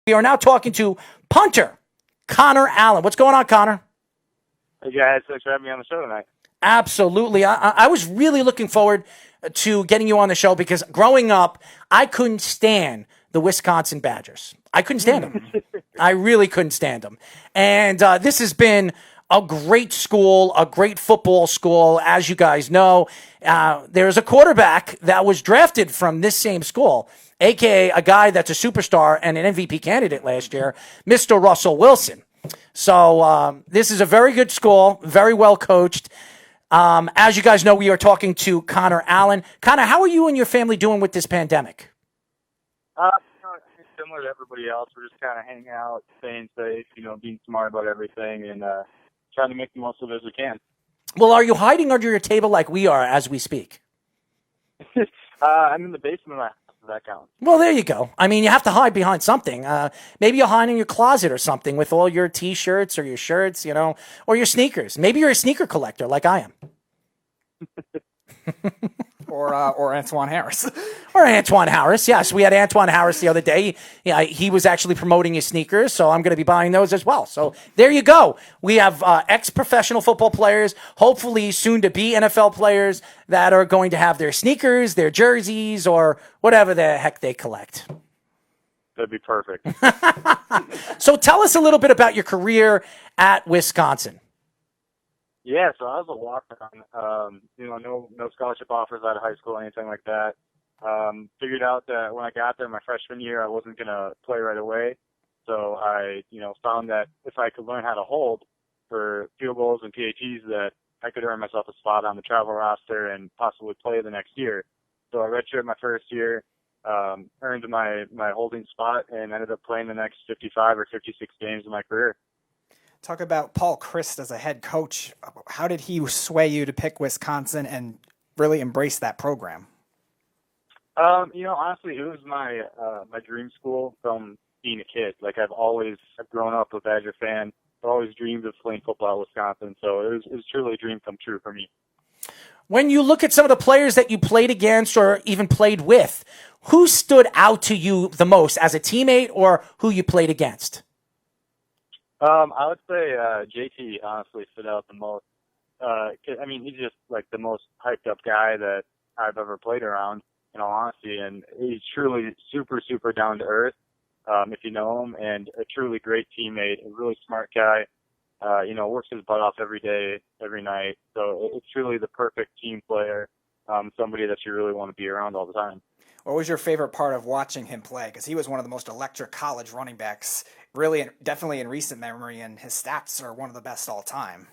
We are now talking to punter Connor Allen. What's going on, Connor? Hey guys, thanks for having me on the show tonight. Absolutely. I was really looking forward to getting you on the show because growing up, I couldn't stand the Wisconsin Badgers. I couldn't stand them. I really couldn't stand them. And this has been a great school, a great football school. As you guys know, there's a quarterback that was drafted from this same school, a.k.a. a guy that's a superstar and an MVP candidate last year, Mr. Russell Wilson. So this is a very good school, very well coached. As you guys know, we are talking to Connor Allen. Connor, how are you and your family doing with this pandemic? Similar to everybody else, we're just kind of hanging out, staying safe, being smart about everything, and trying to make the most of it as we can. Well, are you hiding under your table like we are as we speak? I'm in the basement of my house, if that counts. Well, there you go. I mean, you have to hide behind something. Maybe you'll hide in your closet or something with all your T-shirts or your shirts, or your sneakers. Maybe you're a sneaker collector like I am. Or Antoine Harris. Or Antoine Harris, yes. We had Antoine Harris the other day. Yeah, he was actually promoting his sneakers, so I'm going to be buying those as well. So there you go. We have ex-professional football players, hopefully soon-to-be NFL players that are going to have their sneakers, their jerseys, or whatever the heck they collect. That'd be perfect. So tell us a little bit about your career at Wisconsin. Yeah, so I was a walk-on. No scholarship offers out of high school, anything like that. Figured out that when I got there my freshman year, I wasn't going to play right away. So I, found that if I could learn how to hold for field goals and PATs, that I could earn myself a spot on the travel roster and possibly play the next year. So I redshirted my first year, earned my holding spot, and ended up playing the next 55 or 56 games of my career. Talk about Paul Chryst as a head coach. How did he sway you to pick Wisconsin and really embrace that program? Honestly, it was my dream school from being a kid. Like I've grown up a Badger fan. I've always dreamed of playing football at Wisconsin, so it was truly a dream come true for me. When you look at some of the players that you played against or even played with, who stood out to you the most as a teammate or who you played against? I would say JT honestly stood out the most. He's just like the most hyped up guy that I've ever played around, in all honesty, and he's truly super, super down to earth, if you know him, and a truly great teammate, a really smart guy. Works his butt off every day, every night. So it's truly the perfect team player, somebody that you really want to be around all the time. What was your favorite part of watching him play? Because he was one of the most electric college running backs, really, definitely in recent memory, and his stats are one of the best all time.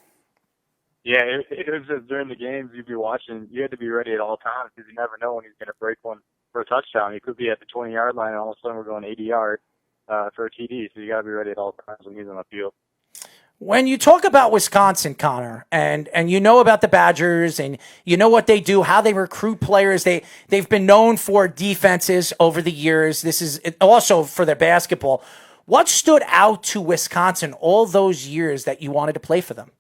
Yeah, it was just during the games you'd be watching, you had to be ready at all times because you never know when he's going to break one for a touchdown. He could be at the 20-yard line and all of a sudden we're going 80 yards for a TD, so you got to be ready at all times when he's on the field. When you talk about Wisconsin, Connor, and you know about the Badgers and you know what they do, how they recruit players, they've been known for defenses over the years. This is also for their basketball. What stood out to Wisconsin all those years that you wanted to play for them?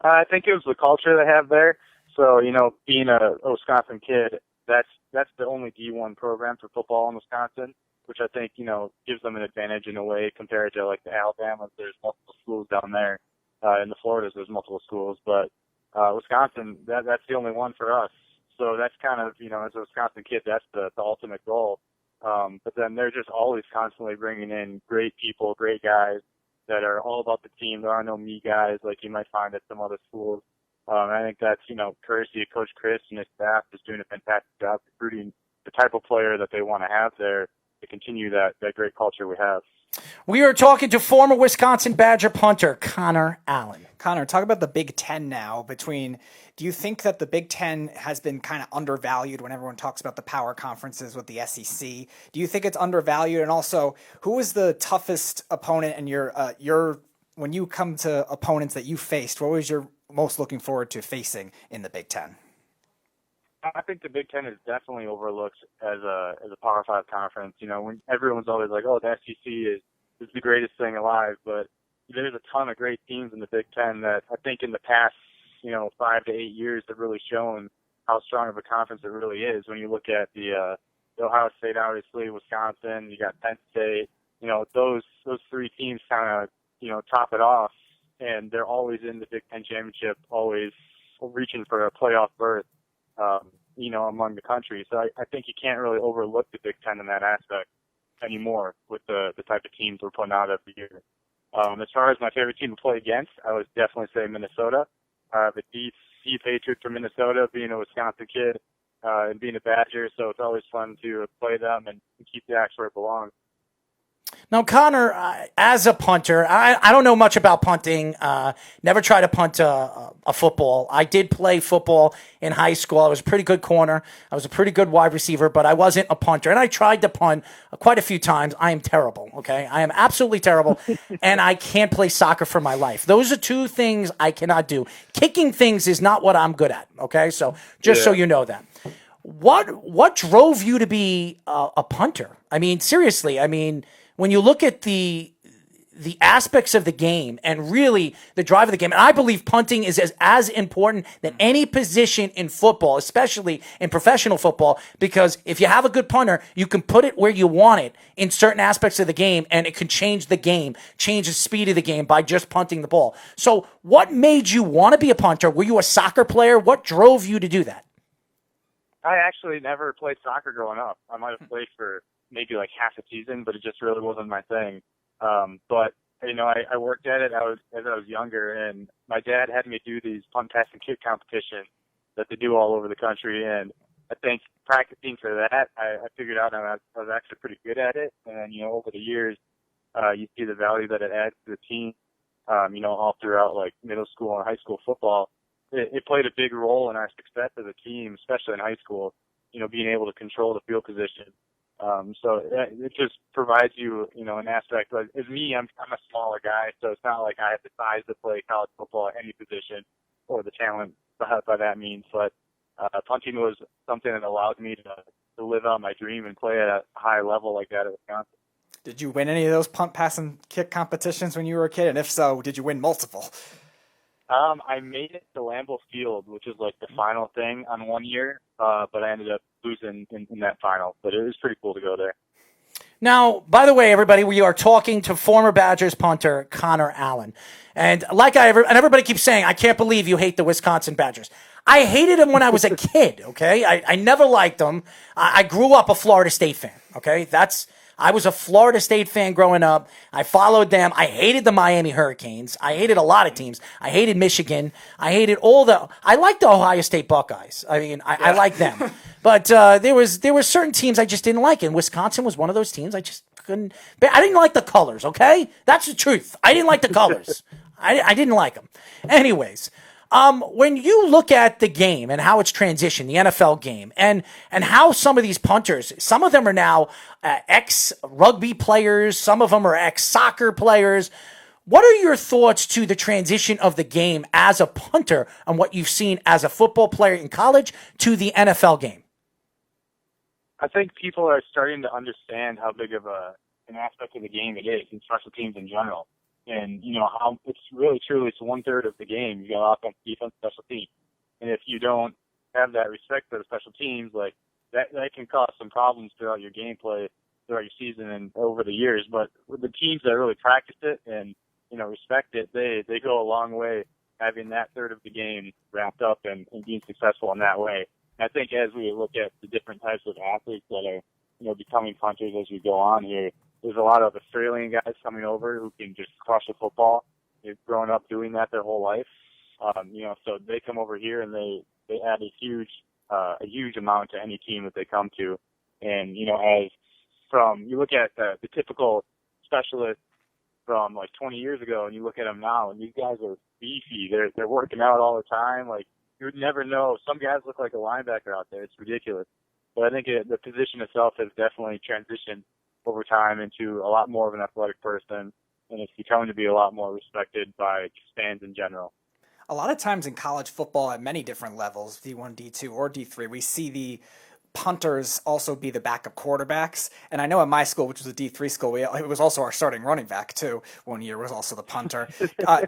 I think it was the culture they have there. So, being a Wisconsin kid, that's the only D1 program for football in Wisconsin, which I think, gives them an advantage in a way compared to like the Alabamas. There's multiple schools down there. In the Floridas, there's multiple schools, but Wisconsin, that's the only one for us. So that's kind of, as a Wisconsin kid, that's the ultimate goal. But then they're just always constantly bringing in great people, great guys that are all about the team. There are no me guys like you might find at some other schools. I think that's, courtesy of Coach Chryst and his staff is doing a fantastic job recruiting the type of player that they want to have there to continue that great culture we have. We are talking to former Wisconsin Badger punter Connor Allen. Connor, talk about the Big Ten now. Do you think that the Big Ten has been kind of undervalued when everyone talks about the power conferences with the SEC? Do you think it's undervalued? And also, who is the toughest opponent in when you come to opponents that you faced? What was your most looking forward to facing in the Big Ten? I think the Big Ten is definitely overlooked as a Power 5 conference. When everyone's always like, oh, the SEC is the greatest thing alive, but there's a ton of great teams in the Big Ten that I think in the past, 5 to 8 years have really shown how strong of a conference it really is. When you look at the Ohio State, obviously, Wisconsin, you got Penn State. You know, those three teams kind of, you know, top it off, and they're always in the Big Ten championship, always reaching for a playoff berth, you know, among the country. So I think you can't really overlook the Big Ten in that aspect anymore with the type of teams we're putting out every year. As far as my favorite team to play against, I would definitely say Minnesota. The deep hatred for Minnesota, being a Wisconsin kid and being a Badger, so it's always fun to play them and keep the axe where it belongs. Now, Connor, as a punter, I don't know much about punting. Never tried to punt a football. I did play football in high school. I was a pretty good corner. I was a pretty good wide receiver, but I wasn't a punter. And I tried to punt quite a few times. I am terrible, okay? I am absolutely terrible, and I can't play soccer for my life. Those are two things I cannot do. Kicking things is not what I'm good at, okay? So just so you know that. What drove you to be a punter? I mean, seriously, I mean, when you look at the aspects of the game and really the drive of the game, and I believe punting is as important than any position in football, especially in professional football, because if you have a good punter, you can put it where you want it in certain aspects of the game, and it can change the game, change the speed of the game by just punting the ball. So what made you want to be a punter? Were you a soccer player? What drove you to do that? I actually never played soccer growing up. I might have played for maybe like half a season, but it just really wasn't my thing. But you know, I worked at it as I was younger, and my dad had me do these punt, pass, and kick competitions that they do all over the country. And I think practicing for that, I figured out I was actually pretty good at it. And you know, over the years, you see the value that it adds to the team. You know, all throughout like middle school and high school football, it played a big role in our success as a team, especially in high school. You know, being able to control the field position. So it just provides you, you know, an aspect. Like, as me, I'm a smaller guy, so it's not like I have the size to play college football at any position or the talent by that means. But punting was something that allowed me to live out my dream and play at a high level like that at Wisconsin. Did you win any of those punt, pass, and kick competitions when you were a kid? And if so, did you win multiple? I made it to Lambeau Field, which is like the final thing on one year, but I ended up losing in that final. But it was pretty cool to go there. Now, by the way, everybody, we are talking to former Badgers punter Connor Allen. And everybody keeps saying, I can't believe you hate the Wisconsin Badgers. I hated them when I was a kid, okay? I never liked them. I grew up a Florida State fan, okay? I was a Florida State fan growing up. I followed them. I hated the Miami Hurricanes. I hated a lot of teams. I hated Michigan. I hated I liked the Ohio State Buckeyes. I mean, I liked them. But there were certain teams I just didn't like, and Wisconsin was one of those teams I just couldn't. I didn't like the colors, okay? That's the truth. I didn't like the colors. I didn't like them. Anyways, when you look at the game and how it's transitioned, the NFL game, and how some of these punters, some of them are now ex-rugby players, some of them are ex-soccer players. What are your thoughts to the transition of the game as a punter and what you've seen as a football player in college to the NFL game? I think people are starting to understand how big of an aspect of the game it is, and special teams in general. And, you know, how it's really truly, it's 1/3 of the game. You got offense, defense, special teams. And if you don't have that respect for the special teams, like that can cause some problems throughout your gameplay, throughout your season and over the years. But with the teams that really practice it and, you know, respect it, they go a long way having that third of the game wrapped up and being successful in that way. And I think as we look at the different types of athletes that are, you know, becoming punters as we go on here, there's a lot of Australian guys coming over who can just crush a football. They've grown up doing that their whole life. You know, so they come over here and they add a huge amount to any team that they come to. And, you know, as from, you look at the typical specialist from like 20 years ago and you look at them now and these guys are beefy. They're working out all the time. Like, you would never know. Some guys look like a linebacker out there. It's ridiculous. But I think the position itself has definitely transitioned over time into a lot more of an athletic person, and it's becoming to be a lot more respected by fans in general. A lot of times in college football at many different levels, D1, D2, or D3, we see the punters also be the backup quarterbacks? And I know at my school, which was a D3 school, it was also our starting running back too. One year was also the punter.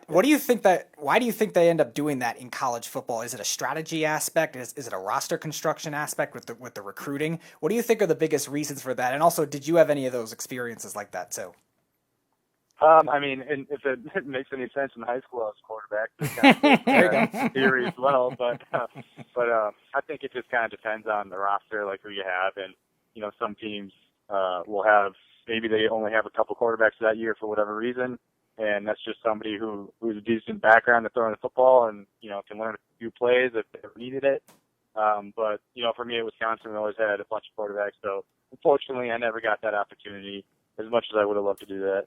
What do you think why do you think they end up doing that in college football? Is it a strategy aspect? Is it a roster construction aspect with the recruiting? What do you think are the biggest reasons for that? And also, did you have any of those experiences like that too? I mean, and if it makes any sense, in high school I was quarterback. So kind of theory as well, but I think it just kind of depends on the roster, like who you have, and some teams will have, maybe they only have a couple quarterbacks that year for whatever reason, and that's just somebody who's a decent background at throwing the football and can learn a few plays if they ever needed it. But for me at Wisconsin, we always had a bunch of quarterbacks, so unfortunately I never got that opportunity as much as I would have loved to do that.